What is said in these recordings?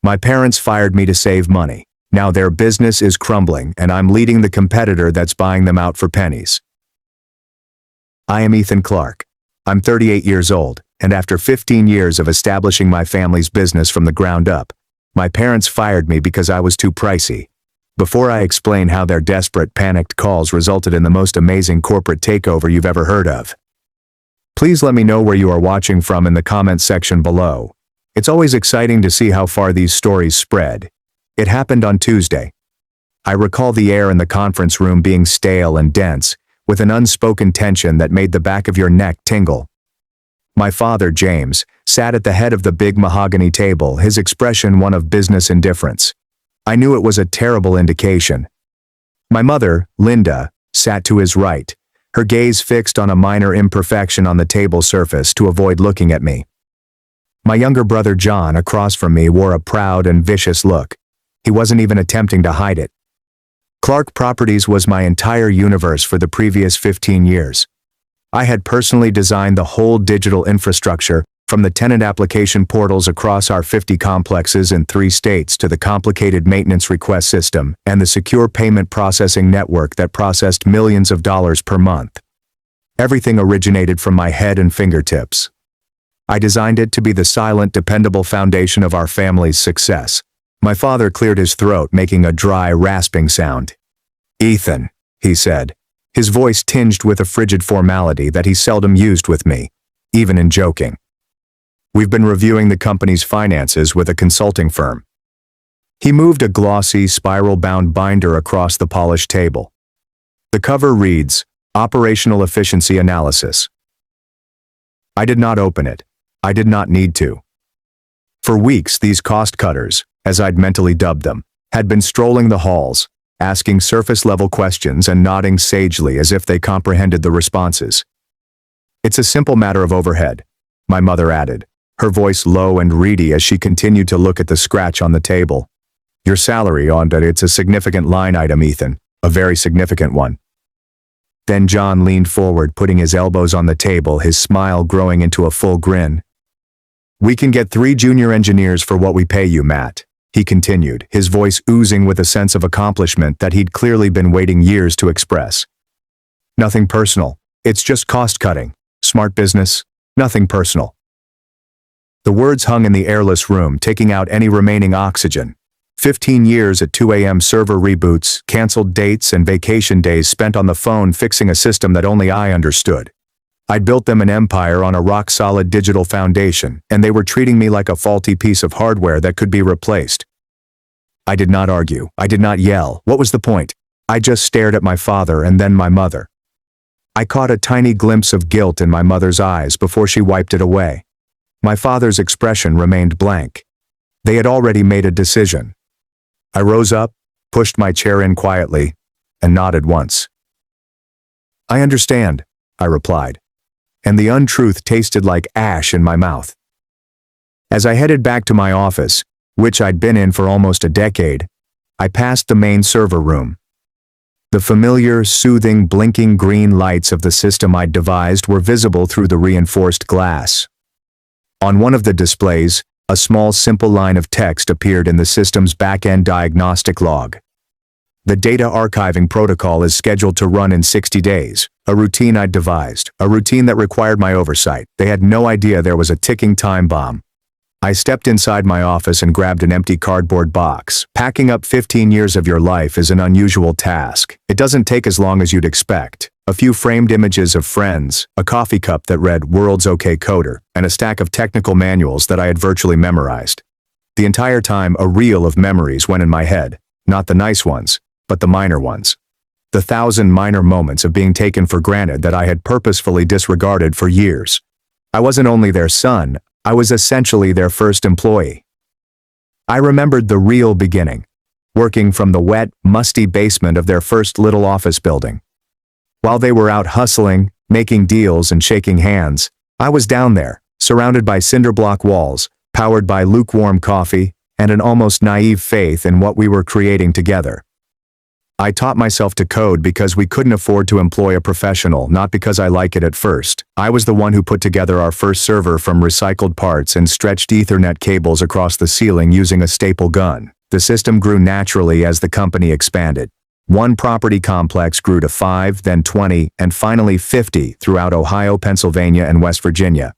My parents fired me to save money. Now their business is crumbling and I'm leading the competitor that's buying them out for pennies. I am Ethan Clarke. I'm 38 years old, and after 15 years of establishing my family's business from the ground up, my parents fired me because I was too pricey. Before I explain how their desperate, panicked calls resulted in the most amazing corporate takeover you've ever heard of, please let me know where you are watching from in the comments section below. It's always exciting to see how far these stories spread. It happened on Tuesday. I recall the air in the conference room being stale and dense, with an unspoken tension that made the back of your neck tingle. My father, James, sat at the head of the big mahogany table, his expression one of business indifference. I knew it was a terrible indication. My mother, Linda, sat to his right, her gaze fixed on a minor imperfection on the table surface to avoid looking at me. My younger brother John, across from me, wore a proud and vicious look. He wasn't even attempting to hide it. Clarke Properties was my entire universe for the previous 15 years. I had personally designed the whole digital infrastructure, from the tenant application portals across our 50 complexes in 3 states to the complicated maintenance request system and the secure payment processing network that processed millions of dollars per month. Everything originated from my head and fingertips. I designed it to be the silent, dependable foundation of our family's success. My father cleared his throat, making a dry, rasping sound. "Ethan," he said, his voice tinged with a frigid formality that he seldom used with me, even in joking. "We've been reviewing the company's finances with a consulting firm." He moved a glossy, spiral-bound binder across the polished table. The cover reads, "Operational Efficiency Analysis." I did not open it. I did not need to. For weeks, these cost-cutters, as I'd mentally dubbed them, had been strolling the halls, asking surface-level questions and nodding sagely as if they comprehended the responses. "It's a simple matter of overhead," my mother added, her voice low and reedy as she continued to look at the scratch on the table. "Your salary on that, it's a significant line item, Ethan, a very significant one." Then John leaned forward, putting his elbows on the table, his smile growing into a full grin. "We can get 3 junior engineers for what we pay you, Matt," he continued, his voice oozing with a sense of accomplishment that he'd clearly been waiting years to express. "Nothing personal. It's just cost-cutting. Smart business. Nothing personal." The words hung in the airless room, taking out any remaining oxygen. 15 years at 2 a.m. server reboots, canceled dates, and vacation days spent on the phone fixing a system that only I understood. I'd built them an empire on a rock-solid digital foundation, and they were treating me like a faulty piece of hardware that could be replaced. I did not argue. I did not yell. What was the point? I just stared at my father and then my mother. I caught a tiny glimpse of guilt in my mother's eyes before she wiped it away. My father's expression remained blank. They had already made a decision. I rose up, pushed my chair in quietly, and nodded once. "I understand," I replied, and the untruth tasted like ash in my mouth. As I headed back to my office, which I'd been in for almost a decade, I passed the main server room. The familiar, soothing, blinking green lights of the system I'd devised were visible through the reinforced glass. On one of the displays, a small, simple line of text appeared in the system's back-end diagnostic log. "The data archiving protocol is scheduled to run in 60 days, a routine I'd devised, a routine that required my oversight. They had no idea there was a ticking time bomb." I stepped inside my office and grabbed an empty cardboard box. Packing up 15 years of your life is an unusual task. It doesn't take as long as you'd expect. A few framed images of friends, a coffee cup that read "World's OK Coder," and a stack of technical manuals that I had virtually memorized. The entire time, a reel of memories went in my head, not the nice ones, but the minor ones. The 1,000 minor moments of being taken for granted that I had purposefully disregarded for years. I wasn't only their son, I was essentially their first employee. I remembered the real beginning, working from the wet, musty basement of their first little office building. While they were out hustling, making deals and shaking hands, I was down there, surrounded by cinderblock walls, powered by lukewarm coffee, and an almost naive faith in what we were creating together. I taught myself to code because we couldn't afford to employ a professional, not because I like it at first. I was the one who put together our first server from recycled parts and stretched Ethernet cables across the ceiling using a staple gun. The system grew naturally as the company expanded. One property complex grew to 5, then 20, and finally 50 throughout Ohio, Pennsylvania, and West Virginia.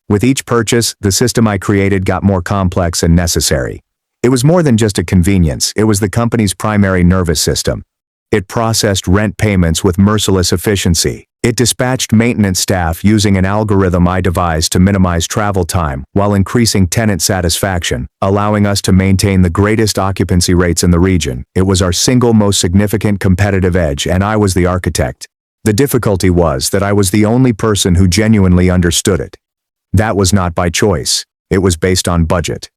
With each purchase, the system I created got more complex and necessary. It was more than just a convenience, it was the company's primary nervous system. It processed rent payments with merciless efficiency. It dispatched maintenance staff using an algorithm I devised to minimize travel time while increasing tenant satisfaction, allowing us to maintain the greatest occupancy rates in the region. It was our single most significant competitive edge, and I was the architect. The difficulty was that I was the only person who genuinely understood it. That was not by choice. It was based on budget.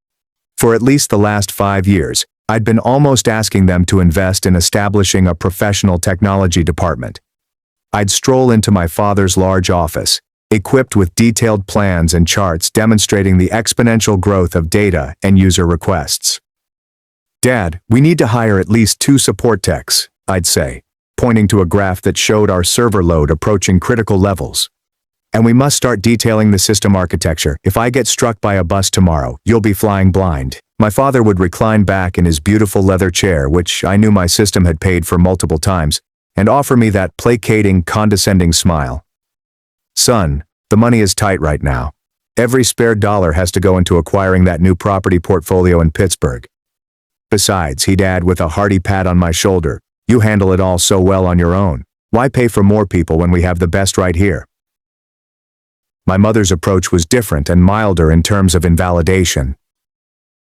For at least the last 5 years, I'd been almost asking them to invest in establishing a professional technology department. I'd stroll into my father's large office, equipped with detailed plans and charts demonstrating the exponential growth of data and user requests. "Dad, we need to hire at least 2 support techs," I'd say, pointing to a graph that showed our server load approaching critical levels. "And we must start detailing the system architecture. If I get struck by a bus tomorrow, you'll be flying blind." My father would recline back in his beautiful leather chair, which I knew my system had paid for multiple times, and offer me that placating, condescending smile. "Son, the money is tight right now. Every spare dollar has to go into acquiring that new property portfolio in Pittsburgh. Besides," he'd add with a hearty pat on my shoulder, "you handle it all so well on your own. Why pay for more people when we have the best right here?" My mother's approach was different and milder in terms of invalidation.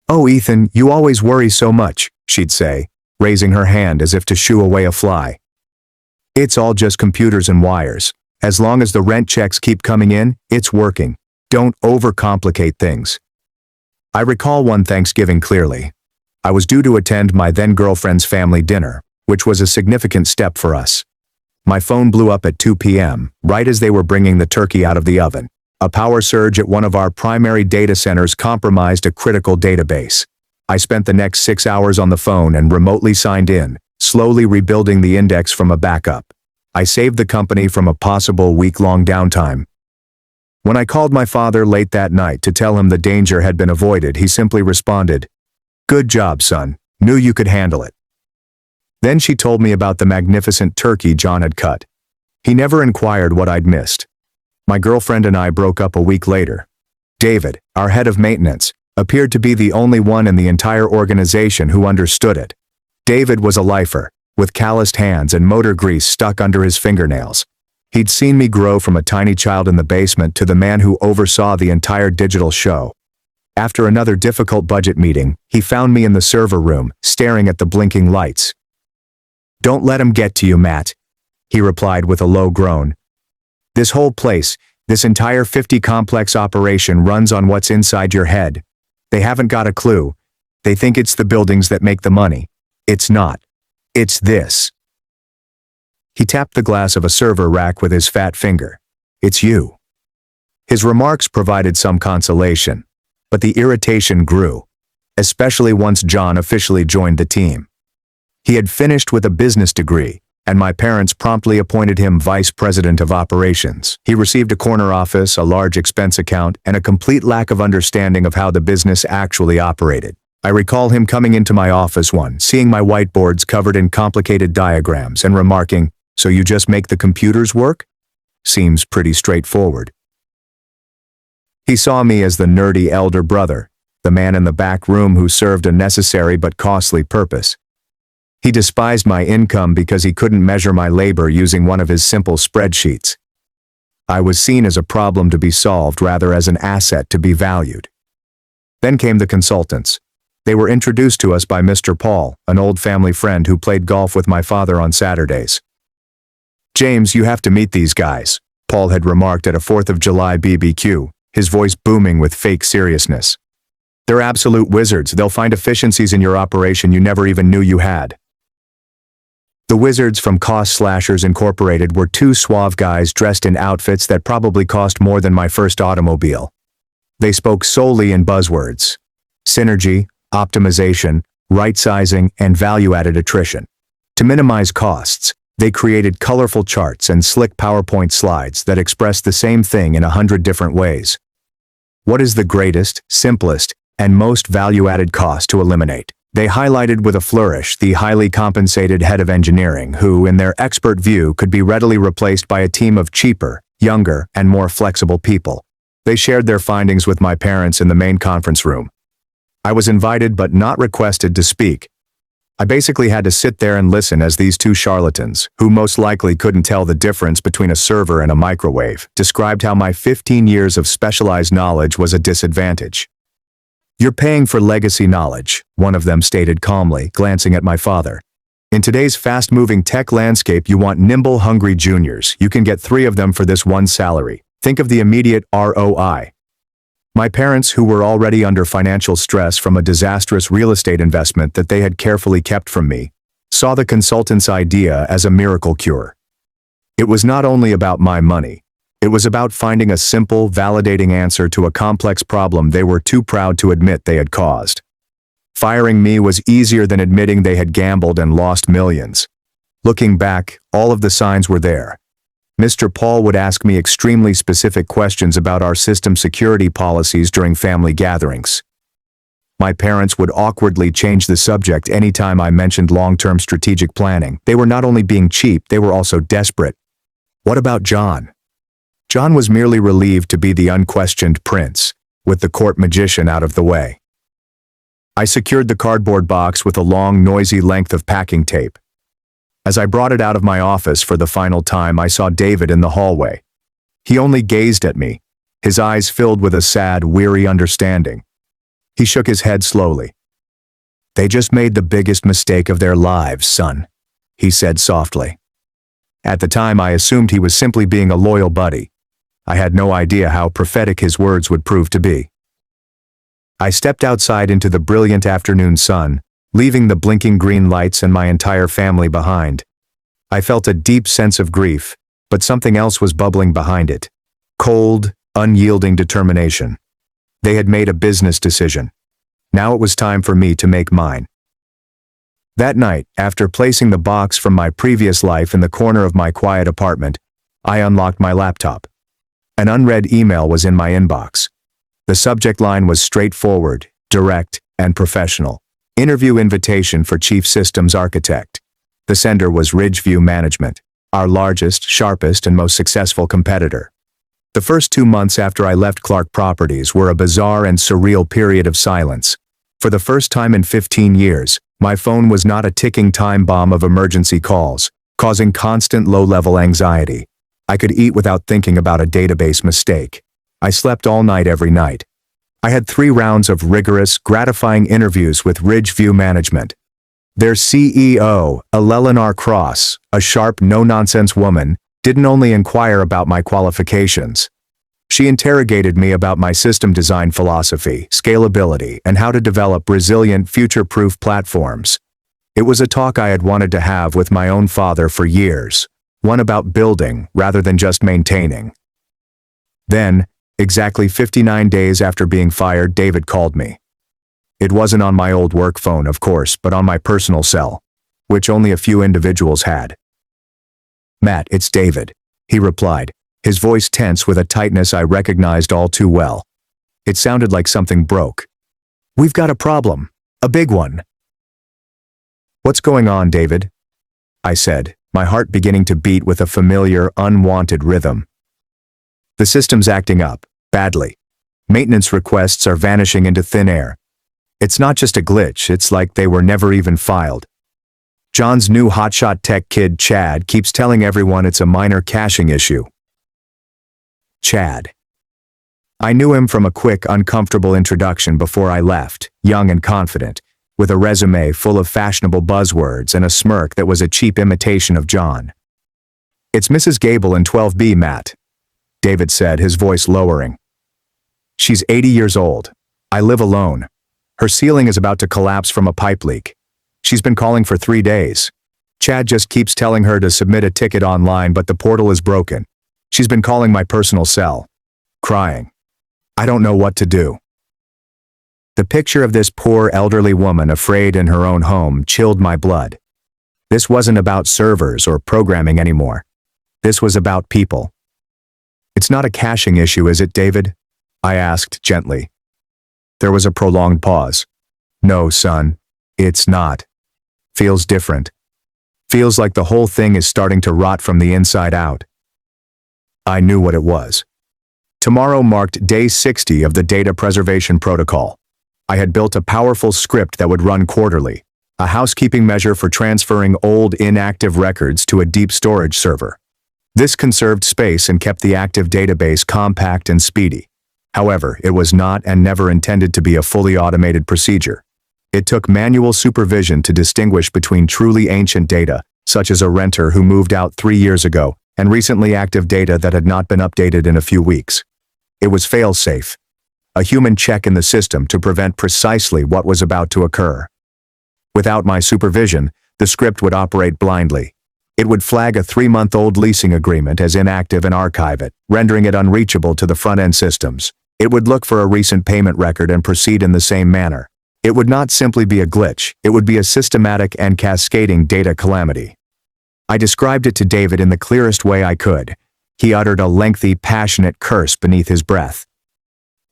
"Oh, Ethan, you always worry so much," she'd say, raising her hand as if to shoo away a fly. "It's all just computers and wires. As long as the rent checks keep coming in, it's working. Don't overcomplicate things." I recall one Thanksgiving clearly. I was due to attend my then-girlfriend's family dinner, which was a significant step for us. My phone blew up at 2 p.m., right as they were bringing the turkey out of the oven. A power surge at one of our primary data centers compromised a critical database. I spent the next 6 hours on the phone and remotely signed in, slowly rebuilding the index from a backup. I saved the company from a possible week-long downtime. When I called my father late that night to tell him the danger had been avoided, he simply responded, "Good job, son. Knew you could handle it." Then she told me about the magnificent turkey John had cut. He never inquired what I'd missed. My girlfriend and I broke up a week later. David, our head of maintenance, appeared to be the only one in the entire organization who understood it. David was a lifer, with calloused hands and motor grease stuck under his fingernails. He'd seen me grow from a tiny child in the basement to the man who oversaw the entire digital show. After another difficult budget meeting, he found me in the server room, staring at the blinking lights. "Don't let him get to you, Matt," he replied with a low groan. "This whole place, this entire 50-complex operation runs on what's inside your head. They haven't got a clue. They think it's the buildings that make the money. It's not. It's this." He tapped the glass of a server rack with his fat finger. "It's you." His remarks provided some consolation, but the irritation grew, especially once John officially joined the team. He had finished with a business degree, and my parents promptly appointed him vice president of operations. He received a corner office, a large expense account, and a complete lack of understanding of how the business actually operated. I recall him coming into my office seeing my whiteboards covered in complicated diagrams, and remarking, "So you just make the computers work? Seems pretty straightforward." He saw me as the nerdy elder brother, the man in the back room who served a necessary but costly purpose. He despised my income because he couldn't measure my labor using one of his simple spreadsheets. I was seen as a problem to be solved rather as an asset to be valued. Then came the consultants. They were introduced to us by Mr. Paul, an old family friend who played golf with my father on Saturdays. "James, you have to meet these guys," Paul had remarked at a 4th of July BBQ, his voice booming with fake seriousness. "They're absolute wizards. They'll find efficiencies in your operation you never even knew you had." The wizards from Cost Slashers Incorporated were 2 suave guys dressed in outfits that probably cost more than my first automobile. They spoke solely in buzzwords: synergy, optimization, right-sizing, and value-added attrition. To minimize costs, they created colorful charts and slick PowerPoint slides that expressed the same thing in 100 different ways. What is the greatest, simplest, and most value-added cost to eliminate? They highlighted with a flourish the highly compensated head of engineering who, in their expert view, could be readily replaced by a team of cheaper, younger, and more flexible people. They shared their findings with my parents in the main conference room. I was invited but not requested to speak. I basically had to sit there and listen as these two charlatans, who most likely couldn't tell the difference between a server and a microwave, described how my 15 years of specialized knowledge was a disadvantage. "You're paying for legacy knowledge," one of them stated calmly, glancing at my father. "In today's fast-moving tech landscape, you want nimble, hungry juniors. You can get 3 of them for this one salary. Think of the immediate ROI." My parents, who were already under financial stress from a disastrous real estate investment that they had carefully kept from me, saw the consultant's idea as a miracle cure. It was not only about my money. It was about finding a simple, validating answer to a complex problem they were too proud to admit they had caused. Firing me was easier than admitting they had gambled and lost millions. Looking back, all of the signs were there. Mr. Paul would ask me extremely specific questions about our system security policies during family gatherings. My parents would awkwardly change the subject anytime I mentioned long-term strategic planning. They were not only being cheap, they were also desperate. What about John? John was merely relieved to be the unquestioned prince, with the court magician out of the way. I secured the cardboard box with a long, noisy length of packing tape. As I brought it out of my office for the final time, I saw David in the hallway. He only gazed at me, his eyes filled with a sad, weary understanding. He shook his head slowly. "They just made the biggest mistake of their lives, son," he said softly. At the time, I assumed he was simply being a loyal buddy. I had no idea how prophetic his words would prove to be. I stepped outside into the brilliant afternoon sun, leaving the blinking green lights and my entire family behind. I felt a deep sense of grief, but something else was bubbling behind it. Cold, unyielding determination. They had made a business decision. Now it was time for me to make mine. That night, after placing the box from my previous life in the corner of my quiet apartment, I unlocked my laptop. An unread email was in my inbox. The subject line was straightforward, direct, and professional. Interview invitation for Chief Systems Architect. The sender was Ridgeview Management, our largest, sharpest, and most successful competitor. The first 2 months after I left Clarke Properties were a bizarre and surreal period of silence. For the first time in 15 years, my phone was not a ticking time bomb of emergency calls, causing constant low-level anxiety. I could eat without thinking about a database mistake. I slept all night every night. I had 3 rounds of rigorous, gratifying interviews with Ridgeview Management. Their CEO, Eleanor Cross, a sharp, no-nonsense woman, didn't only inquire about my qualifications. She interrogated me about my system design philosophy, scalability, and how to develop resilient, future-proof platforms. It was a talk I had wanted to have with my own father for years, one about building rather than just maintaining. Then, exactly 59 days after being fired, David called me. It wasn't on my old work phone, of course, but on my personal cell, which only a few individuals had. "Matt, it's David," he replied, his voice tense with a tightness I recognized all too well. It sounded like something broke. "We've got a problem. A big one." "What's going on, David?" I said, my heart beginning to beat with a familiar, unwanted rhythm. "The system's acting up, badly. Maintenance requests are vanishing into thin air. It's not just a glitch, it's like they were never even filed. John's new hotshot tech kid, Chad, keeps telling everyone it's a minor caching issue." Chad. I knew him from a quick, uncomfortable introduction before I left, young and confident, with a resume full of fashionable buzzwords and a smirk that was a cheap imitation of John. "It's Mrs. Gable in 12B, Matt," David said, his voice lowering. "She's 80 years old. I live alone. Her ceiling is about to collapse from a pipe leak. She's been calling for 3 days. Chad just keeps telling her to submit a ticket online, but the portal is broken. She's been calling my personal cell. Crying. I don't know what to do." The picture of this poor elderly woman afraid in her own home chilled my blood. This wasn't about servers or programming anymore. This was about people. It's not a caching issue, is it, David? I asked gently. There was a prolonged pause. No, son, it's not. Feels different. Feels like the whole thing is starting to rot from the inside out. I knew what it was. Tomorrow marked day 60 of the data preservation protocol. I had built a powerful script that would run quarterly, a housekeeping measure for transferring old inactive records to a deep storage server. This conserved space and kept the active database compact and speedy. However, it was not and never intended to be a fully automated procedure. It took manual supervision to distinguish between truly ancient data, such as a renter who moved out 3 years ago, and recently active data that had not been updated in a few weeks. It was fail-safe, a human check in the system to prevent precisely what was about to occur. Without my supervision, the script would operate blindly. It would flag a 3-month-old leasing agreement as inactive and archive it, rendering it unreachable to the front-end systems. It would look for a recent payment record and proceed in the same manner. It would not simply be a glitch, it would be a systematic and cascading data calamity. I described it to David in the clearest way I could. He uttered a lengthy, passionate curse beneath his breath.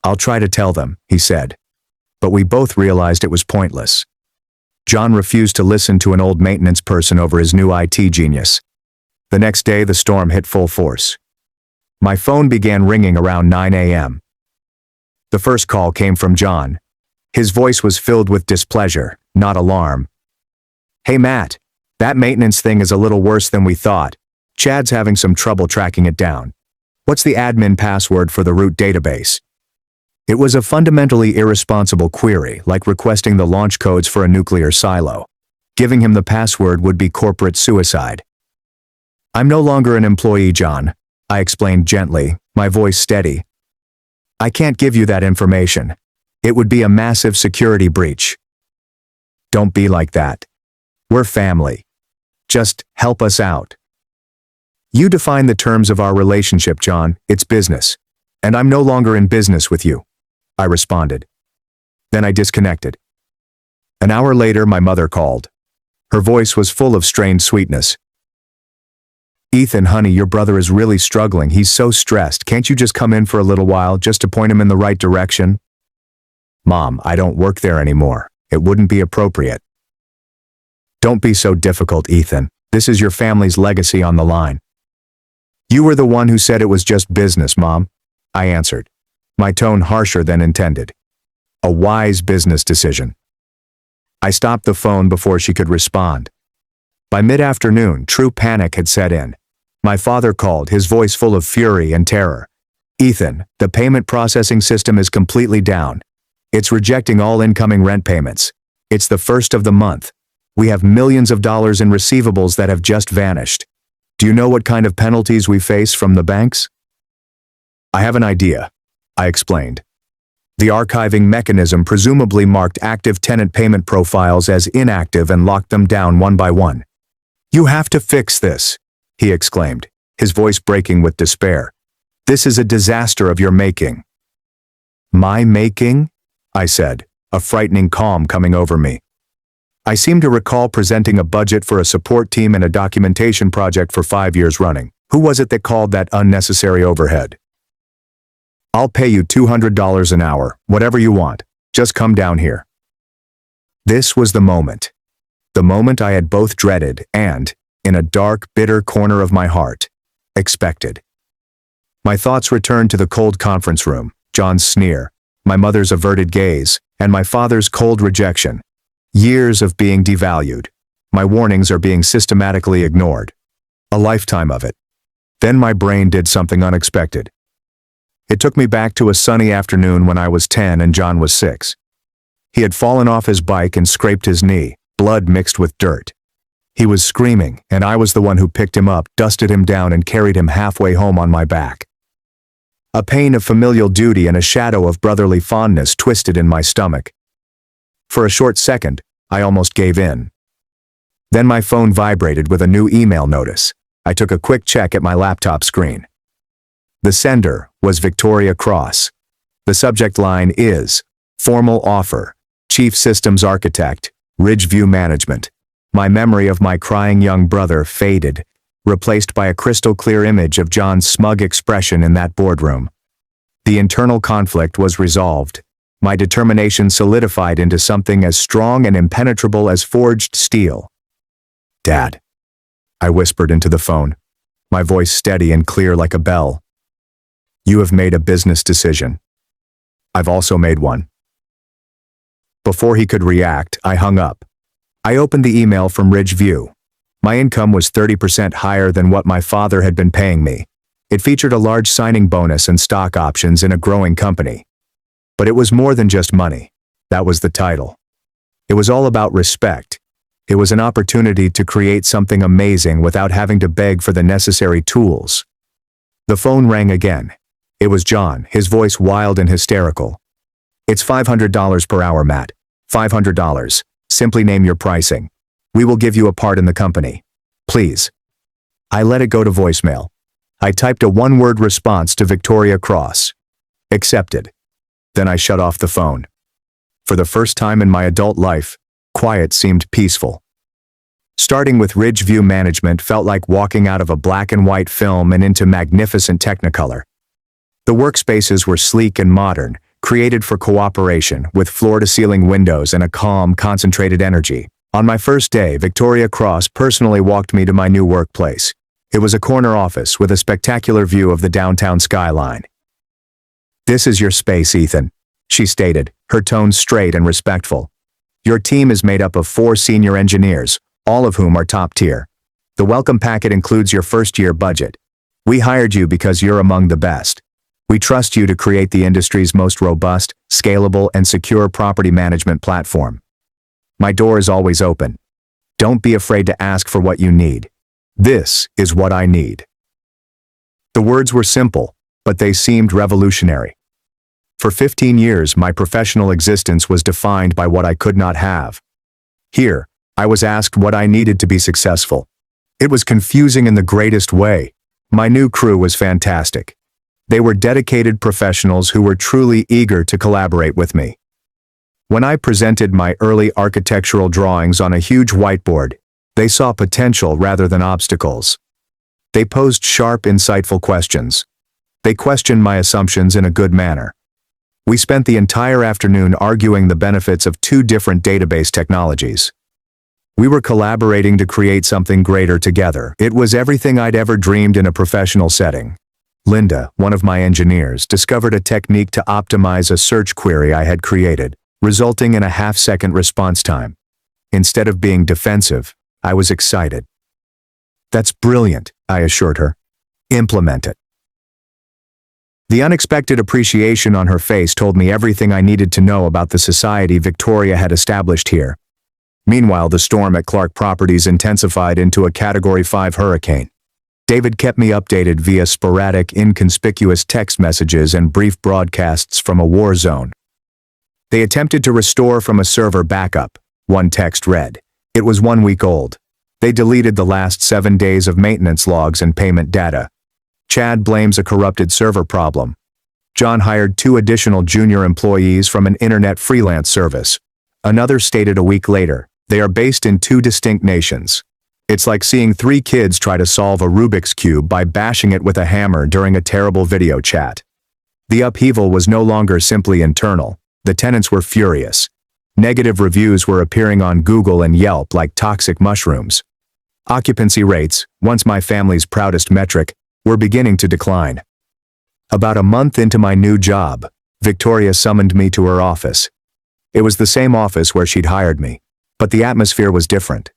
"I'll try to tell them," he said. But we both realized it was pointless. John refused to listen to an old maintenance person over his new IT genius. The next day, the storm hit full force. My phone began ringing around 9 a.m. The first call came from John. His voice was filled with displeasure, not alarm. "Hey Matt, that maintenance thing is a little worse than we thought. Chad's having some trouble tracking it down. What's the admin password for the root database?" It was a fundamentally irresponsible query, like requesting the launch codes for a nuclear silo. Giving him the password would be corporate suicide. "I'm no longer an employee, John," I explained gently, my voice steady. "I can't give you that information. It would be a massive security breach." "Don't be like that. We're family. Just help us out." "You define the terms of our relationship, John. It's business. And I'm no longer in business with you," I responded. Then I disconnected. An hour later, my mother called. Her voice was full of strained sweetness. "Ethan, honey, your brother is really struggling. He's so stressed. Can't you just come in for a little while, just to point him in the right direction?" "Mom, I don't work there anymore. It wouldn't be appropriate." "Don't be so difficult, Ethan. This is your family's legacy on the line." "You were the one who said it was just business, Mom," I answered, my tone harsher than intended. A wise business decision. I stopped the phone before she could respond. By mid-afternoon, true panic had set in. My father called, his voice full of fury and terror. "Ethan, the payment processing system is completely down. It's rejecting all incoming rent payments. It's the first of the month. We have millions of dollars in receivables that have just vanished. Do you know what kind of penalties we face from the banks?" "I have an idea," I explained. "The archiving mechanism presumably marked active tenant payment profiles as inactive and locked them down one by one." "You have to fix this," he exclaimed, his voice breaking with despair. "This is a disaster of your making." "My making?" I said, a frightening calm coming over me. I seem to recall presenting a budget for a support team and a documentation project for 5 years running. Who was it that called that unnecessary overhead? "I'll pay you $200 an hour, whatever you want. Just come down here." This was the moment. The moment I had both dreaded and, in a dark, bitter corner of my heart, expected. My thoughts returned to the cold conference room, John's sneer, my mother's averted gaze, and my father's cold rejection. Years of being devalued. My warnings are being systematically ignored. A lifetime of it. Then my brain did something unexpected. It took me back to a sunny afternoon when I was 10 and John was 6. He had fallen off his bike and scraped his knee, blood mixed with dirt. He was screaming, and I was the one who picked him up, dusted him down, and carried him halfway home on my back. A pain of familial duty and a shadow of brotherly fondness twisted in my stomach. For a short second, I almost gave in. Then my phone vibrated with a new email notice. I took a quick check at my laptop screen. The sender was Victoria Cross. The subject line is, "Formal offer, Chief Systems Architect, Ridgeview Management." My memory of my crying young brother faded, replaced by a crystal-clear image of John's smug expression in that boardroom. The internal conflict was resolved. My determination solidified into something as strong and impenetrable as forged steel. "Dad," I whispered into the phone, my voice steady and clear like a bell. "You have made a business decision. I've also made one." Before he could react, I hung up. I opened the email from Ridgeview. My income was 30% higher than what my father had been paying me. It featured a large signing bonus and stock options in a growing company. But it was more than just money. That was the title. It was all about respect. It was an opportunity to create something amazing without having to beg for the necessary tools. The phone rang again. It was John, his voice wild and hysterical. "It's $500 per hour, Matt. $500. Simply name your pricing. We will give you a part in the company. Please." I let it go to voicemail. I typed a one-word response to Victoria Cross. "Accepted." Then I shut off the phone. For the first time in my adult life, quiet seemed peaceful. Starting with Ridgeview management felt like walking out of a black and white film and into magnificent Technicolor. The workspaces were sleek and modern, created for cooperation, with floor-to-ceiling windows and a calm, concentrated energy. On my first day, Victoria Cross personally walked me to my new workplace. It was a corner office with a spectacular view of the downtown skyline. "This is your space, Ethan," she stated, her tone straight and respectful. "Your team is made up of 4 senior engineers, all of whom are top tier. The welcome packet includes your first-year budget. We hired you because you're among the best. We trust you to create the industry's most robust, scalable, and secure property management platform. My door is always open. Don't be afraid to ask for what you need. This is what I need." The words were simple, but they seemed revolutionary. For 15 years, my professional existence was defined by what I could not have. Here, I was asked what I needed to be successful. It was confusing in the greatest way. My new crew was fantastic. They were dedicated professionals who were truly eager to collaborate with me. When I presented my early architectural drawings on a huge whiteboard, they saw potential rather than obstacles. They posed sharp, insightful questions. They questioned my assumptions in a good manner. We spent the entire afternoon arguing the benefits of 2 different database technologies. We were collaborating to create something greater together. It was everything I'd ever dreamed in a professional setting. Linda, one of my engineers, discovered a technique to optimize a search query I had created, resulting in a half-second response time. Instead of being defensive, I was excited. "That's brilliant," I assured her. "Implement it." The unexpected appreciation on her face told me everything I needed to know about the society Victoria had established here. Meanwhile, the storm at Clarke Properties intensified into a Category 5 hurricane. David kept me updated via sporadic, inconspicuous text messages and brief broadcasts from a war zone. They attempted to restore from a server backup, one text read. It was 1 week old. They deleted the last 7 days of maintenance logs and payment data. Chad blames a corrupted server problem. John hired 2 additional junior employees from an internet freelance service. Another stated a week later, they are based in 2 distinct nations. It's like seeing 3 kids try to solve a Rubik's Cube by bashing it with a hammer during a terrible video chat. The upheaval was no longer simply internal. The tenants were furious. Negative reviews were appearing on Google and Yelp like toxic mushrooms. Occupancy rates, once my family's proudest metric, were beginning to decline. About a month into my new job, Victoria summoned me to her office. It was the same office where she'd hired me, but the atmosphere was different.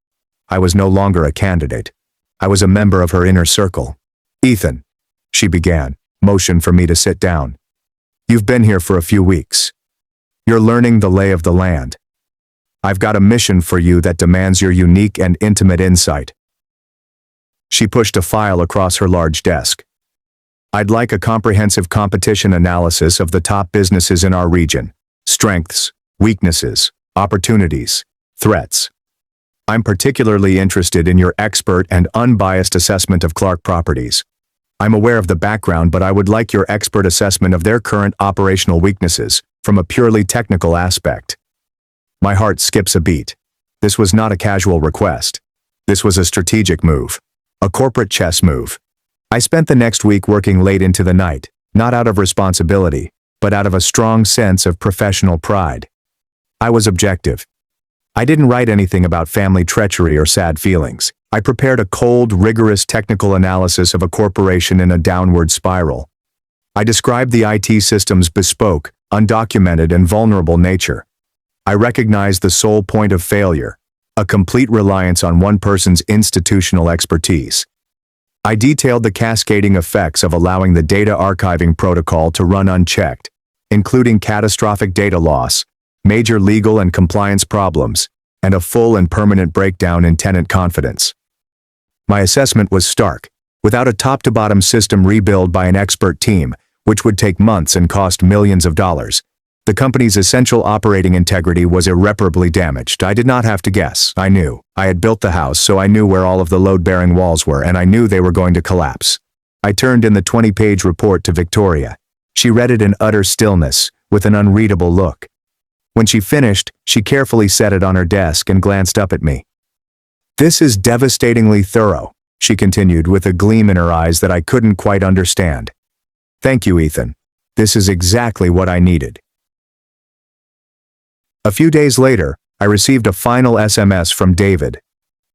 I was no longer a candidate. I was a member of her inner circle. "Ethan," she began, motioned for me to sit down. "You've been here for a few weeks. You're learning the lay of the land. I've got a mission for you that demands your unique and intimate insight." She pushed a file across her large desk. "I'd like a comprehensive competition analysis of the top businesses in our region. Strengths, weaknesses, opportunities, threats. I'm particularly interested in your expert and unbiased assessment of Clarke Properties. I'm aware of the background, but I would like your expert assessment of their current operational weaknesses from a purely technical aspect." My heart skips a beat. This was not a casual request. This was a strategic move. A corporate chess move. I spent the next week working late into the night, not out of responsibility, but out of a strong sense of professional pride. I was objective. I didn't write anything about family treachery or sad feelings. I prepared a cold, rigorous technical analysis of a corporation in a downward spiral. I described the IT system's bespoke, undocumented, and vulnerable nature. I recognized the sole point of failure, a complete reliance on one person's institutional expertise. I detailed the cascading effects of allowing the data archiving protocol to run unchecked, including catastrophic data loss, major legal and compliance problems, and a full and permanent breakdown in tenant confidence. My assessment was stark. Without a top-to-bottom system rebuild by an expert team, which would take months and cost millions of dollars, the company's essential operating integrity was irreparably damaged. I did not have to guess. I knew. I had built the house, so I knew where all of the load-bearing walls were, and I knew they were going to collapse. I turned in the 20-page report to Victoria. She read it in utter stillness, with an unreadable look. When she finished, she carefully set it on her desk and glanced up at me. "This is devastatingly thorough," she continued with a gleam in her eyes that I couldn't quite understand. "Thank you, Ethan. This is exactly what I needed." A few days later, I received a final SMS from David.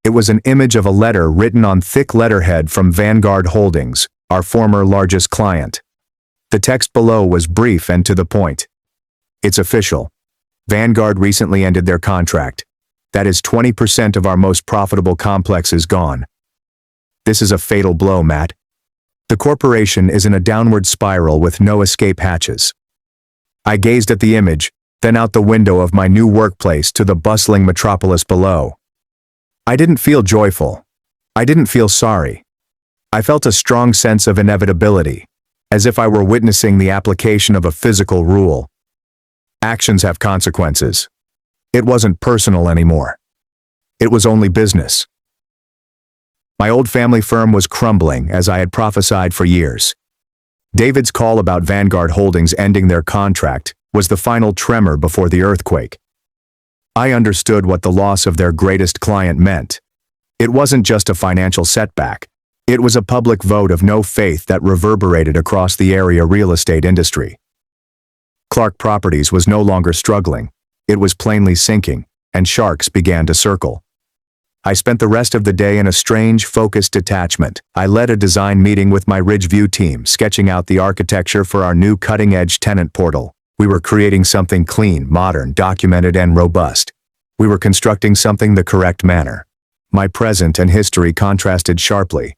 It was an image of a letter written on thick letterhead from Vanguard Holdings, our former largest client. The text below was brief and to the point. "It's official. Vanguard recently ended their contract. That is 20% of our most profitable complexes gone. This is a fatal blow, Matt. The corporation is in a downward spiral with no escape hatches." I gazed at the image, then out the window of my new workplace to the bustling metropolis below. I didn't feel joyful. I didn't feel sorry. I felt a strong sense of inevitability, as if I were witnessing the application of a physical rule. Actions have consequences. It wasn't personal anymore. It was only business. My old family firm was crumbling, as I had prophesied for years. David's call about Vanguard Holdings ending their contract was the final tremor before the earthquake. I understood what the loss of their greatest client meant. It wasn't just a financial setback. It was a public vote of no faith that reverberated across the area real estate industry. Clarke Properties was no longer struggling. It was plainly sinking, and sharks began to circle. I spent the rest of the day in a strange, focused detachment. I led a design meeting with my Ridgeview team, sketching out the architecture for our new cutting-edge tenant portal. We were creating something clean, modern, documented, and robust. We were constructing something the correct manner. My present and history contrasted sharply.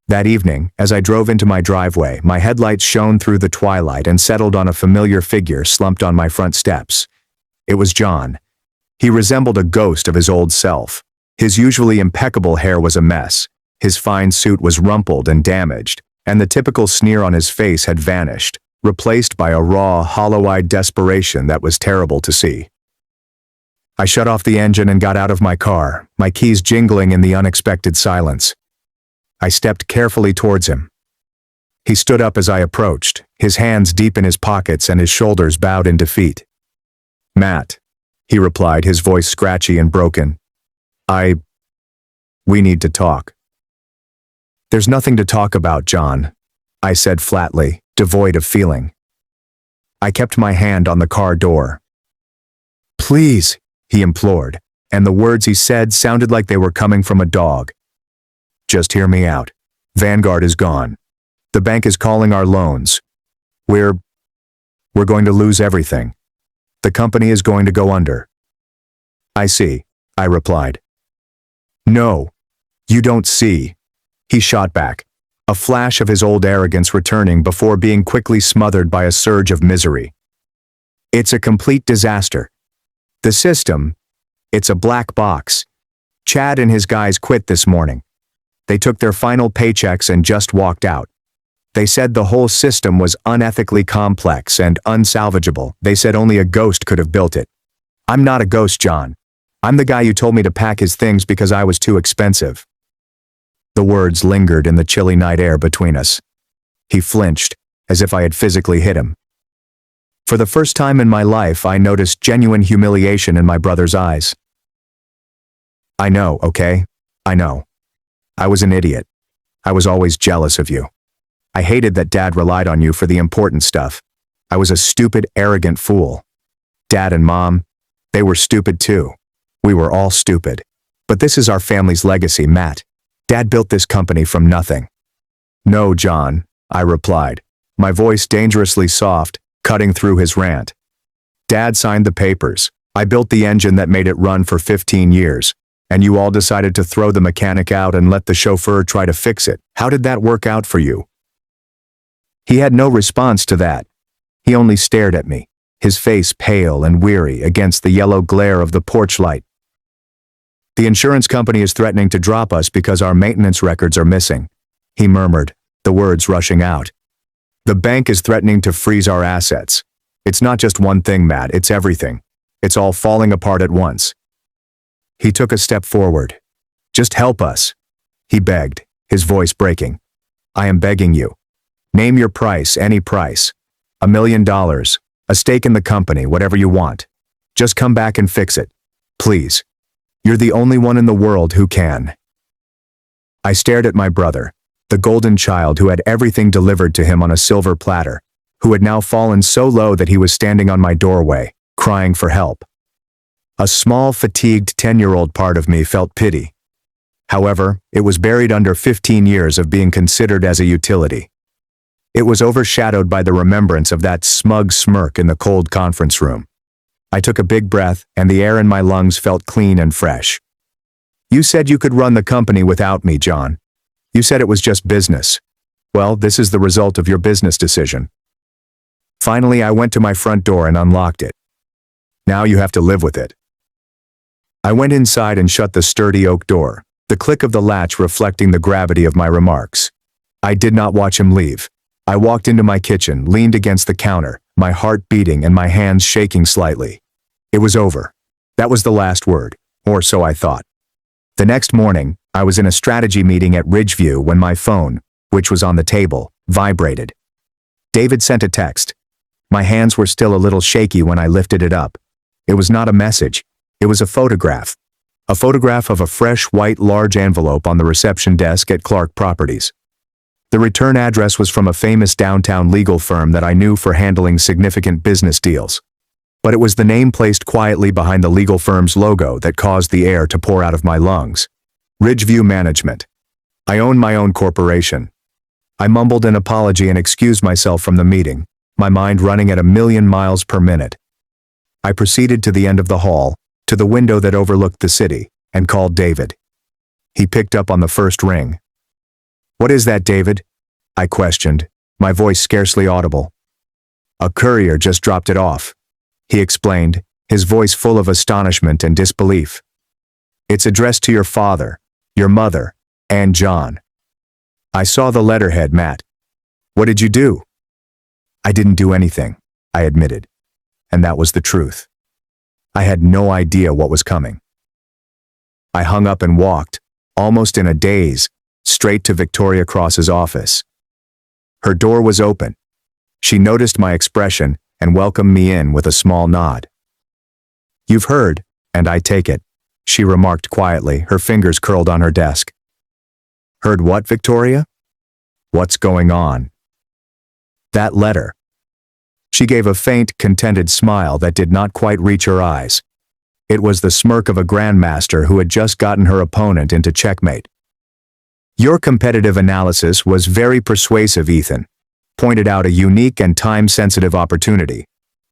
That evening, as I drove into my driveway, my headlights shone through the twilight and settled on a familiar figure slumped on my front steps. It was John. He resembled a ghost of his old self. His usually impeccable hair was a mess. His fine suit was rumpled and damaged, and the typical sneer on his face had vanished, replaced by a raw, hollow-eyed desperation that was terrible to see. I shut off the engine and got out of my car, my keys jingling in the unexpected silence. I stepped carefully towards him. He stood up as I approached, his hands deep in his pockets and his shoulders bowed in defeat. "Matt," he replied, his voice scratchy and broken. We need to talk." "There's nothing to talk about, John," I said flatly, devoid of feeling. I kept my hand on the car door. "Please," he implored, and the words he said sounded like they were coming from a dog. "Just hear me out. Vanguard is gone. The bank is calling our loans. We're going to lose everything. The company is going to go under." "I see," I replied. "No, you don't see," he shot back, a flash of his old arrogance returning before being quickly smothered by a surge of misery. "It's a complete disaster. The system, it's a black box. Chad and his guys quit this morning. They took their final paychecks and just walked out. They said the whole system was unethically complex and unsalvageable. They said only a ghost could have built it. I'm not a ghost, John. I'm the guy you told me to pack his things because I was too expensive." The words lingered in the chilly night air between us. He flinched, as if I had physically hit him. For the first time in my life, I noticed genuine humiliation in my brother's eyes. I know, okay? I know. I was an idiot. I was always jealous of you. I hated that Dad relied on you for the important stuff. I was a stupid, arrogant fool. Dad and Mom, they were stupid too. We were all stupid. But this is our family's legacy, Matt. Dad built this company from nothing. No, John, I replied, my voice dangerously soft, cutting through his rant. Dad signed the papers. I built the engine that made it run for 15 years. And you all decided to throw the mechanic out and let the chauffeur try to fix it. How did that work out for you? He had no response to that. He only stared at me, his face pale and weary against the yellow glare of the porch light. The insurance company is threatening to drop us because our maintenance records are missing, he murmured, the words rushing out. The bank is threatening to freeze our assets. It's not just one thing, Matt, it's everything. It's all falling apart at once. He took a step forward. Just help us, he begged, his voice breaking. I am begging you. Name your price, any price. $1 million, a stake in the company, whatever you want. Just come back and fix it. Please. You're the only one in the world who can. I stared at my brother, the golden child who had everything delivered to him on a silver platter, who had now fallen so low that he was standing on my doorway, crying for help. A small, fatigued 10-year-old part of me felt pity. However, it was buried under 15 years of being considered as a utility. It was overshadowed by the remembrance of that smug smirk in the cold conference room. I took a big breath, and the air in my lungs felt clean and fresh. You said you could run the company without me, John. You said it was just business. Well, this is the result of your business decision. Finally, I went to my front door and unlocked it. Now you have to live with it. I went inside and shut the sturdy oak door, the click of the latch reflecting the gravity of my remarks. I did not watch him leave. I walked into my kitchen, leaned against the counter, my heart beating and my hands shaking slightly. It was over. That was the last word, or so I thought. The next morning, I was in a strategy meeting at Ridgeview when my phone, which was on the table, vibrated. David sent a text. My hands were still a little shaky when I lifted it up. It was not a message. It was a photograph. A photograph of a fresh white large envelope on the reception desk at Clarke Properties. The return address was from a famous downtown legal firm that I knew for handling significant business deals. But it was the name placed quietly behind the legal firm's logo that caused the air to pour out of my lungs. Ridgeview Management. I own my own corporation. I mumbled an apology and excused myself from the meeting, my mind running at 1,000,000 miles per minute. I proceeded to the end of the hall, to the window that overlooked the city, and called David. He picked up on the first ring. What is that, David? I questioned, my voice scarcely audible. A courier just dropped it off, he explained, his voice full of astonishment and disbelief. It's addressed to your father, your mother, and John. I saw the letterhead, Matt. What did you do? I didn't do anything, I admitted. And that was the truth. I had no idea what was coming. I hung up and walked, almost in a daze, straight to Victoria Cross's office. Her door was open. She noticed my expression and welcomed me in with a small nod. You've heard, and I take it, she remarked quietly, her fingers curled on her desk. Heard what, Victoria? What's going on? That letter. She gave a faint, contented smile that did not quite reach her eyes. It was the smirk of a grandmaster who had just gotten her opponent into checkmate. Your competitive analysis was very persuasive, Ethan. Pointed out a unique and time-sensitive opportunity.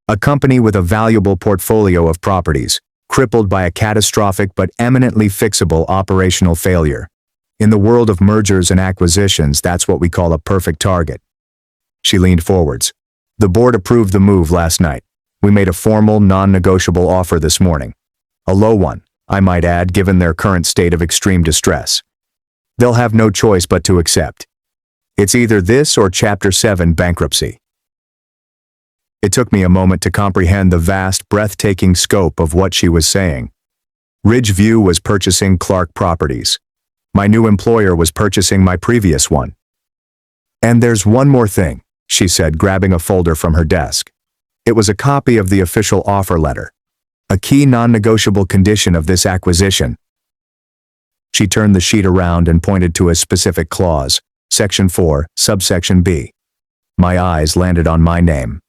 A company with a valuable portfolio of properties, crippled by a catastrophic but eminently fixable operational failure. In the world of mergers and acquisitions, that's what we call a perfect target. She leaned forwards. The board approved the move last night. We made a formal, non-negotiable offer this morning. A low one, I might add, given their current state of extreme distress. They'll have no choice but to accept. It's either this or Chapter 7 bankruptcy. It took me a moment to comprehend the vast, breathtaking scope of what she was saying. Ridgeview was purchasing Clarke Properties. My new employer was purchasing my previous one. And there's one more thing, she said, grabbing a folder from her desk. It was a copy of the official offer letter. A key non-negotiable condition of this acquisition. She turned the sheet around and pointed to a specific clause, Section 4, subsection B. My eyes landed on my name.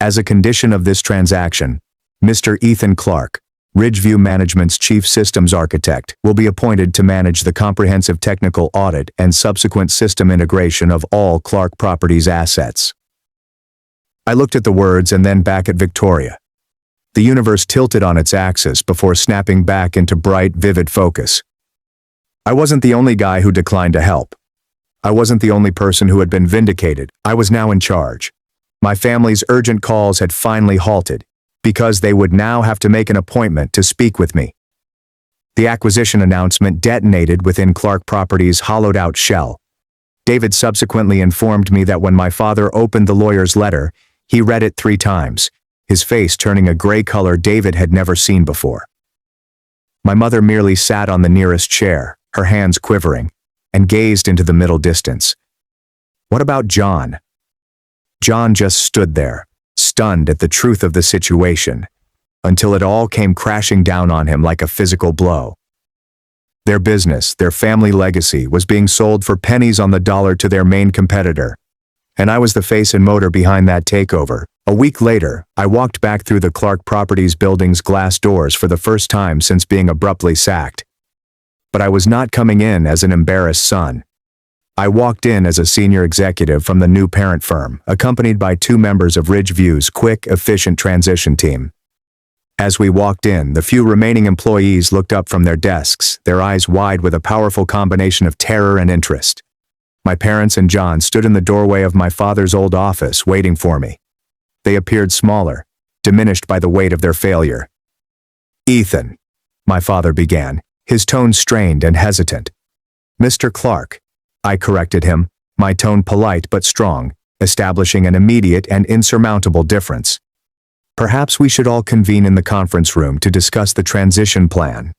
As a condition of this transaction, Mr. Ethan Clarke, Ridgeview Management's Chief Systems Architect, will be appointed to manage the comprehensive technical audit and subsequent system integration of all Clarke Properties assets. I looked at the words and then back at Victoria. The universe tilted on its axis before snapping back into bright, vivid focus. I wasn't the only guy who declined to help. I wasn't the only person who had been vindicated. I was now in charge. My family's urgent calls had finally halted, because they would now have to make an appointment to speak with me. The acquisition announcement detonated within Clarke Properties' hollowed-out shell. David subsequently informed me that when my father opened the lawyer's letter, he read it 3 times, his face turning a gray color David had never seen before. My mother merely sat on the nearest chair, her hands quivering, and gazed into the middle distance. What about John? John just stood there, stunned at the truth of the situation, until it all came crashing down on him like a physical blow. Their business, their family legacy, was being sold for pennies on the dollar to their main competitor, and I was the face and motor behind that takeover. A week later, I walked back through the Clarke Properties building's glass doors for the first time since being abruptly sacked. But I was not coming in as an embarrassed son. I walked in as a senior executive from the new parent firm, accompanied by 2 members of Ridgeview's quick, efficient transition team. As we walked in, the few remaining employees looked up from their desks, their eyes wide with a powerful combination of terror and interest. My parents and John stood in the doorway of my father's old office, waiting for me. They appeared smaller, diminished by the weight of their failure. "Ethan," my father began, his tone strained and hesitant. "Mr. Clarke," I corrected him, my tone polite but strong, establishing an immediate and insurmountable difference. "Perhaps we should all convene in the conference room to discuss the transition plan."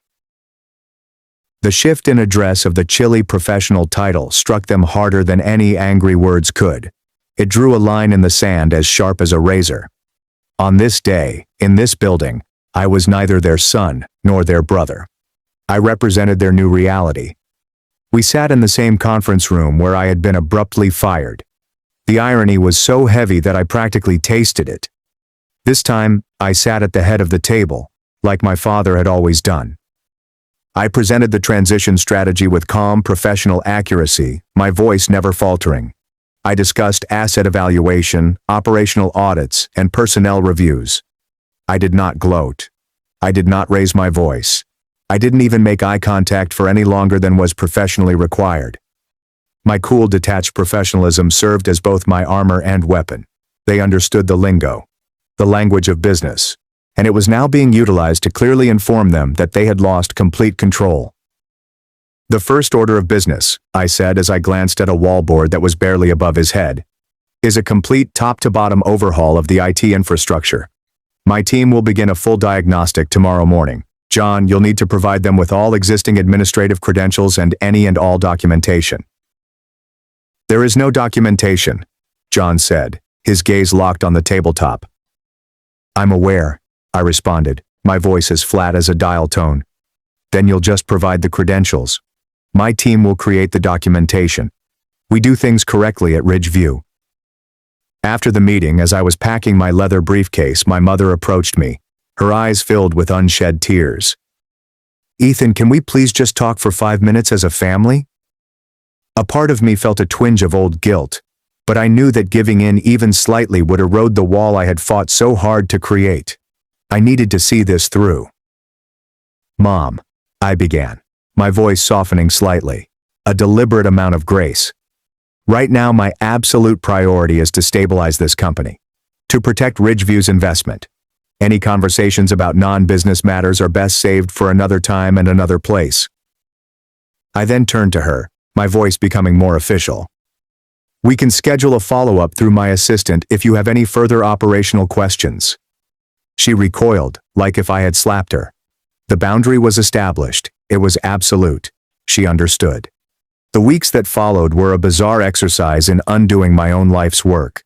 The shift in address of the chilly professional title struck them harder than any angry words could. It drew a line in the sand as sharp as a razor. On this day, in this building, I was neither their son nor their brother. I represented their new reality. We sat in the same conference room where I had been abruptly fired. The irony was so heavy that I practically tasted it. This time, I sat at the head of the table, like my father had always done. I presented the transition strategy with calm, professional accuracy, my voice never faltering. I discussed asset evaluation, operational audits, and personnel reviews. I did not gloat. I did not raise my voice. I didn't even make eye contact for any longer than was professionally required. My cool, detached professionalism served as both my armor and weapon. They understood the lingo, the language of business, and it was now being utilized to clearly inform them that they had lost complete control. "The first order of business," I said as I glanced at a wallboard that was barely above his head, "is a complete top-to-bottom overhaul of the IT infrastructure. My team will begin a full diagnostic tomorrow morning. John, you'll need to provide them with all existing administrative credentials and any and all documentation." "There is no documentation," John said, his gaze locked on the tabletop. "I'm aware," I responded, my voice as flat as a dial tone. "Then you'll just provide the credentials. My team will create the documentation. We do things correctly at Ridgeview." After the meeting, as I was packing my leather briefcase, my mother approached me, her eyes filled with unshed tears. "Ethan, can we please just talk for 5 minutes as a family?" A part of me felt a twinge of old guilt, but I knew that giving in even slightly would erode the wall I had fought so hard to create. I needed to see this through. "Mom," I began, my voice softening slightly, a deliberate amount of grace. "Right now my absolute priority is to stabilize this company, to protect Ridgeview's investment. Any conversations about non-business matters are best saved for another time and another place." I then turned to her, my voice becoming more official. "We can schedule a follow-up through my assistant if you have any further operational questions." She recoiled, like if I had slapped her. The boundary was established. It was absolute. She understood. The weeks that followed were a bizarre exercise in undoing my own life's work.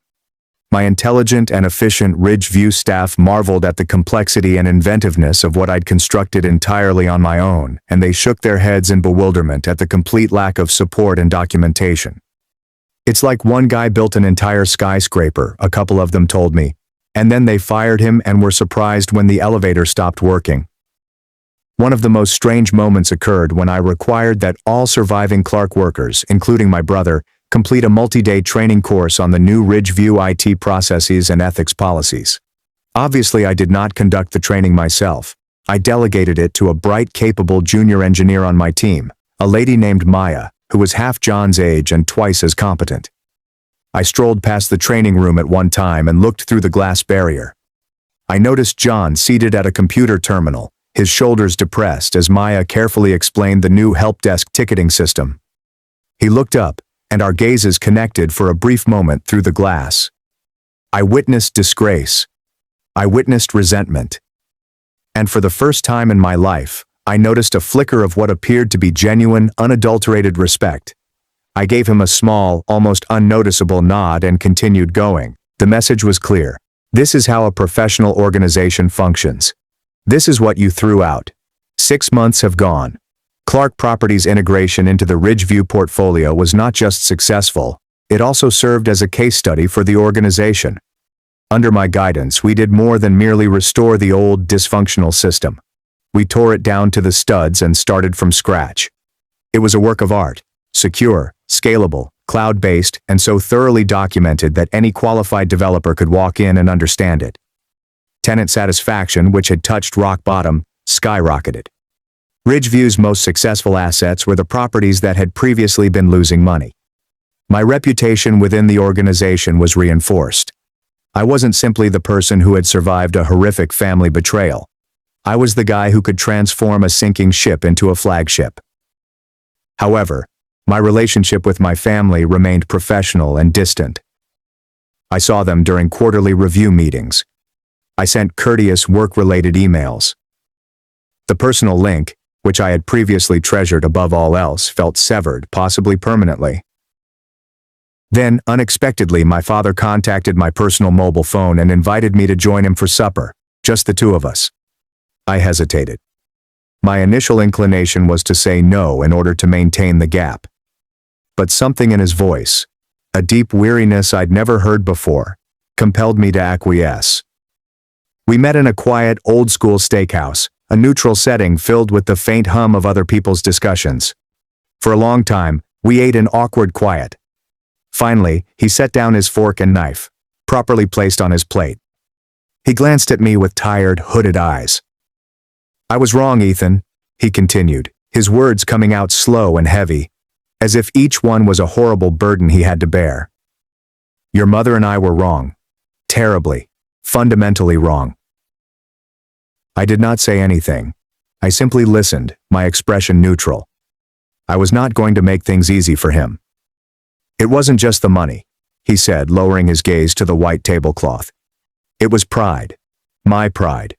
My intelligent and efficient Ridgeview staff marveled at the complexity and inventiveness of what I'd constructed entirely on my own, and they shook their heads in bewilderment at the complete lack of support and documentation. It's like one guy built an entire skyscraper, a couple of them told me, and then they fired him and were surprised when the elevator stopped working. One of the most strange moments occurred when I required that all surviving Clarke workers, including my brother, complete a multi-day training course on the new Ridgeview IT processes and ethics policies. Obviously, I did not conduct the training myself. I delegated it to a bright, capable junior engineer on my team, a lady named Maya, who was half John's age and twice as competent. I strolled past the training room at one time and looked through the glass barrier. I noticed John seated at a computer terminal, his shoulders depressed as Maya carefully explained the new help desk ticketing system. He looked up, and our gazes connected for a brief moment through the glass. I witnessed disgrace. I witnessed resentment. And for the first time in my life, I noticed a flicker of what appeared to be genuine, unadulterated respect. I gave him a small, almost unnoticeable nod and continued going. The message was clear. This is how a professional organization functions. This is what you threw out. 6 months have gone. Clarke Properties' integration into the Ridgeview portfolio was not just successful, it also served as a case study for the organization. Under my guidance, we did more than merely restore the old, dysfunctional system. We tore it down to the studs and started from scratch. It was a work of art, secure, scalable, cloud-based, and so thoroughly documented that any qualified developer could walk in and understand it. Tenant satisfaction, which had touched rock bottom, skyrocketed. Ridgeview's most successful assets were the properties that had previously been losing money. My reputation within the organization was reinforced. I wasn't simply the person who had survived a horrific family betrayal. I was the guy who could transform a sinking ship into a flagship. However, my relationship with my family remained professional and distant. I saw them during quarterly review meetings. I sent courteous work-related emails. The personal link, which I had previously treasured above all else, felt severed, possibly permanently. Then, unexpectedly, my father contacted my personal mobile phone and invited me to join him for supper, just the two of us. I hesitated. My initial inclination was to say no in order to maintain the gap. But something in his voice, a deep weariness I'd never heard before, compelled me to acquiesce. We met in a quiet, old-school steakhouse, a neutral setting filled with the faint hum of other people's discussions. For a long time, we ate in awkward quiet. Finally, he set down his fork and knife, properly placed on his plate. He glanced at me with tired, hooded eyes. "I was wrong, Ethan," he continued, his words coming out slow and heavy, as if each one was a horrible burden he had to bear. "Your mother and I were wrong. Terribly, fundamentally wrong." I did not say anything. I simply listened, my expression neutral. I was not going to make things easy for him. "It wasn't just the money," he said, lowering his gaze to the white tablecloth. "It was pride. My pride.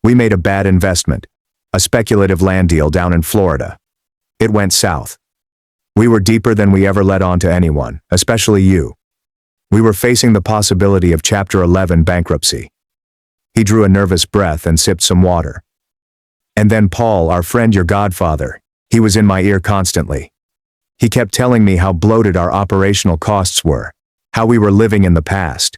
We made a bad investment, a speculative land deal down in Florida. It went south. We were deeper than we ever let on to anyone, especially you. We were facing the possibility of Chapter 11 bankruptcy." He drew a nervous breath and sipped some water. "And then Paul, our friend, your godfather, he was in my ear constantly. He kept telling me how bloated our operational costs were, how we were living in the past.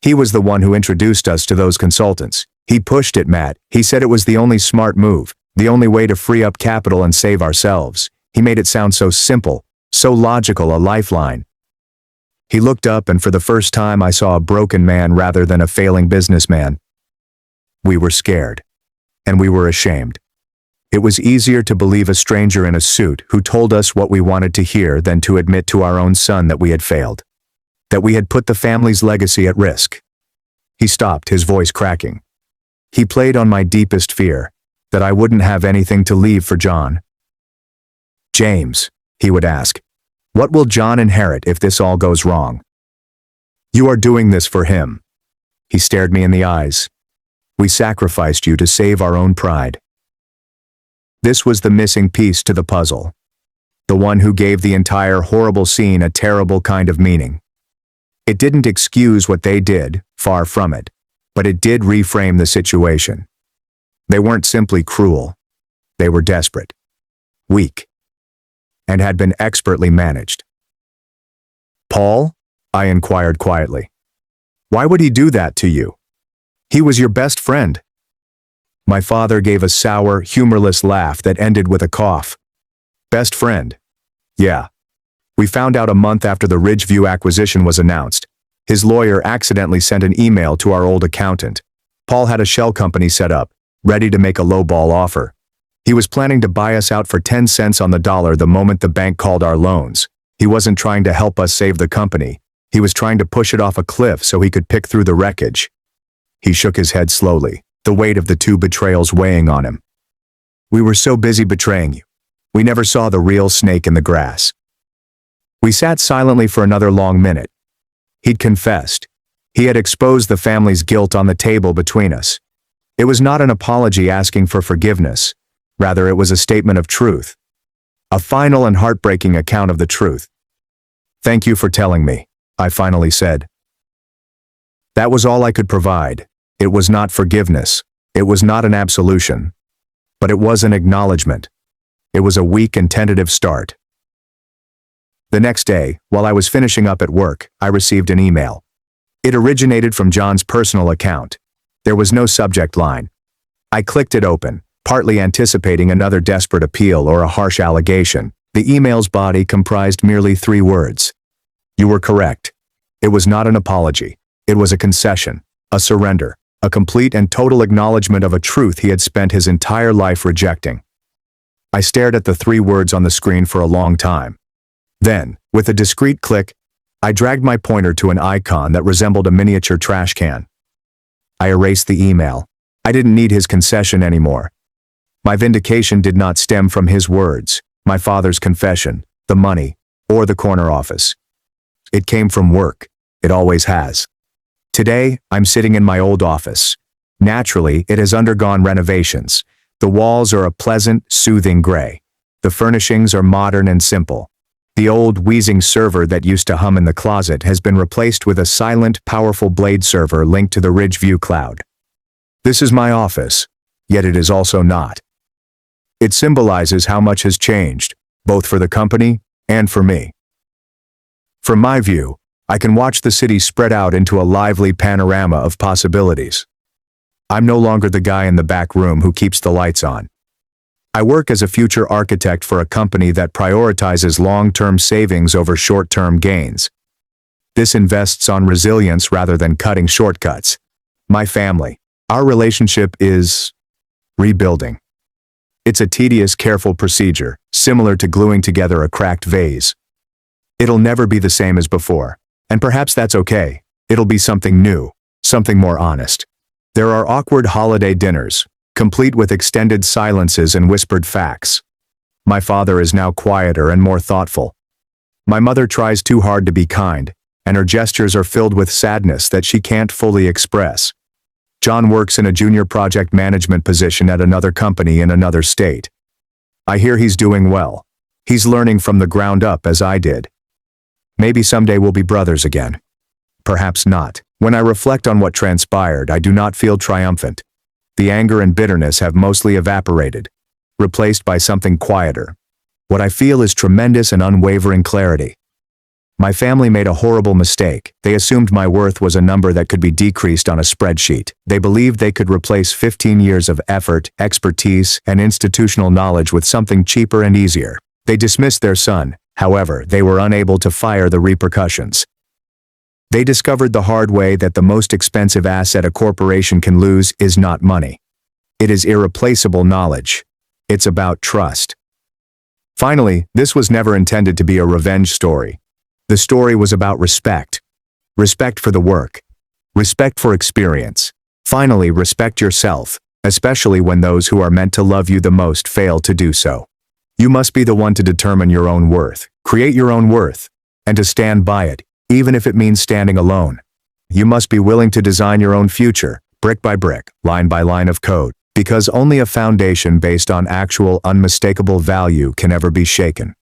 He was the one who introduced us to those consultants. He pushed it, Matt. He said it was the only smart move, the only way to free up capital and save ourselves. He made it sound so simple, so logical, a lifeline." He looked up, and for the first time I saw a broken man rather than a failing businessman. We were scared. And we were ashamed. It was easier to believe a stranger in a suit who told us what we wanted to hear than to admit to our own son that we had failed. That we had put the family's legacy at risk. He stopped, his voice cracking. He played on my deepest fear, that I wouldn't have anything to leave for John. "James," he would ask, "what will John inherit if this all goes wrong? You are doing this for him." He stared me in the eyes. "We sacrificed you to save our own pride." This was the missing piece to the puzzle. The one who gave the entire horrible scene a terrible kind of meaning. It didn't excuse what they did, far from it, but it did reframe the situation. They weren't simply cruel. They were desperate, weak, and had been expertly managed. "Paul?" I inquired quietly. "Why would he do that to you? He was your best friend." My father gave a sour, humorless laugh that ended with a cough. "Best friend? Yeah. We found out a month after the Ridgeview acquisition was announced. His lawyer accidentally sent an email to our old accountant. Paul had a shell company set up, ready to make a lowball offer. He was planning to buy us out for 10 cents on the dollar the moment the bank called our loans. He wasn't trying to help us save the company. He was trying to push it off a cliff so he could pick through the wreckage." He shook his head slowly, the weight of the two betrayals weighing on him. "We were so busy betraying you. We never saw the real snake in the grass." We sat silently for another long minute. He'd confessed. He had exposed the family's guilt on the table between us. It was not an apology asking for forgiveness. Rather, it was a statement of truth. A final and heartbreaking account of the truth. "Thank you for telling me," I finally said. That was all I could provide. It was not forgiveness. It was not an absolution. But it was an acknowledgement. It was a weak and tentative start. The next day, while I was finishing up at work, I received an email. It originated from John's personal account. There was no subject line. I clicked it open, partly anticipating another desperate appeal or a harsh allegation. The email's body comprised merely 3 words. "You were correct." It was not an apology. It was a concession, a surrender, a complete and total acknowledgement of a truth he had spent his entire life rejecting. I stared at the 3 words on the screen for a long time. Then, with a discreet click, I dragged my pointer to an icon that resembled a miniature trash can. I erased the email. I didn't need his concession anymore. My vindication did not stem from his words, my father's confession, the money, or the corner office. It came from work. It always has. Today, I'm sitting in my old office. Naturally, it has undergone renovations. The walls are a pleasant, soothing gray. The furnishings are modern and simple. The old, wheezing server that used to hum in the closet has been replaced with a silent, powerful blade server linked to the Ridgeview cloud. This is my office, yet it is also not. It symbolizes how much has changed, both for the company and for me. From my view, I can watch the city spread out into a lively panorama of possibilities. I'm no longer the guy in the back room who keeps the lights on. I work as a future architect for a company that prioritizes long-term savings over short-term gains. This invests on resilience rather than cutting shortcuts. My family, our relationship is rebuilding. It's a tedious, careful procedure, similar to gluing together a cracked vase. It'll never be the same as before, and perhaps that's okay. It'll be something new, something more honest. There are awkward holiday dinners, complete with extended silences and whispered facts. My father is now quieter and more thoughtful. My mother tries too hard to be kind, and her gestures are filled with sadness that she can't fully express. John works in a junior project management position at another company in another state. I hear he's doing well. He's learning from the ground up as I did. Maybe someday we'll be brothers again. Perhaps not. When I reflect on what transpired, I do not feel triumphant. The anger and bitterness have mostly evaporated, replaced by something quieter. What I feel is tremendous and unwavering clarity. My family made a horrible mistake. They assumed my worth was a number that could be decreased on a spreadsheet. They believed they could replace 15 years of effort, expertise, and institutional knowledge with something cheaper and easier. They dismissed their son. However, they were unable to fire the repercussions. They discovered the hard way that the most expensive asset a corporation can lose is not money. It is irreplaceable knowledge. It's about trust. Finally, this was never intended to be a revenge story. The story was about respect. Respect for the work. Respect for experience. Finally, respect yourself, especially when those who are meant to love you the most fail to do so. You must be the one to determine your own worth, create your own worth, and to stand by it, even if it means standing alone. You must be willing to design your own future, brick by brick, line by line of code, because only a foundation based on actual unmistakable value can ever be shaken.